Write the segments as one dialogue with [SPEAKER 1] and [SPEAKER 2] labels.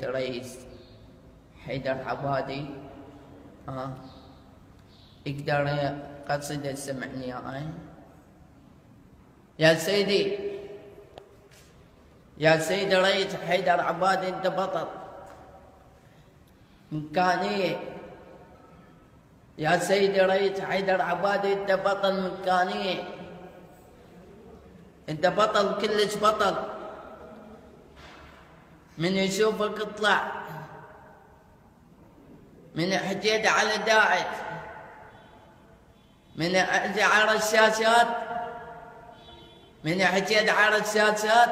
[SPEAKER 1] رئيس حيدر عبادي يقدر قصيدة سمعني يا سيدي يا سيدي رئيس حيدر عبادي انت بطل مكانية. يا سيدي رئيس حيدر عبادي انت بطل مكانية، انت بطل كلش بطل. من يشوفك اطلع من حكيت على داعش، من اجي على الشاشات، من حكيت على الشاشات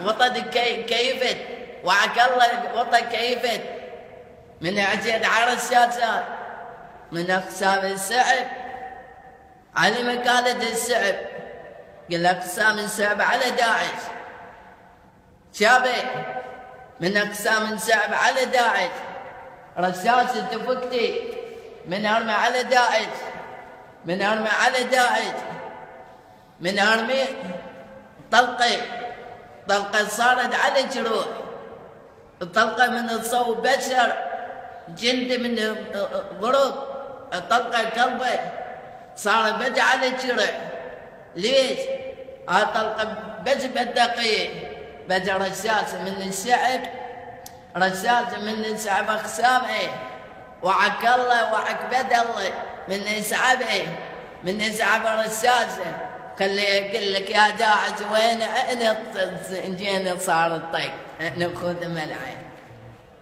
[SPEAKER 1] وطنك كيفت وعك الله وطنك كيفت. من حكيت على الشاشات من اقسام السعب على مكانة السعب، قل اقسام السعب على داعش شابي، من اقسام السعب على داعش رشاش تفكتي من ارمي على داعش، من ارمي على داعش، من ارمي طلقه صارت على جروح، طلقه من تصوب بشر جندي من غروب، طلقه كلبه صارت بج على جرح. ليش؟ طلقه بج بالدقيق بج رشاش من الشعب، رشاش من الشعب اقسامه وعك الله وعك بد الله من اسعبه، من اسعب رشاشه. خلي يقول لك يا داعش وين احنا جينا صار الطيق ناخذ ملعب.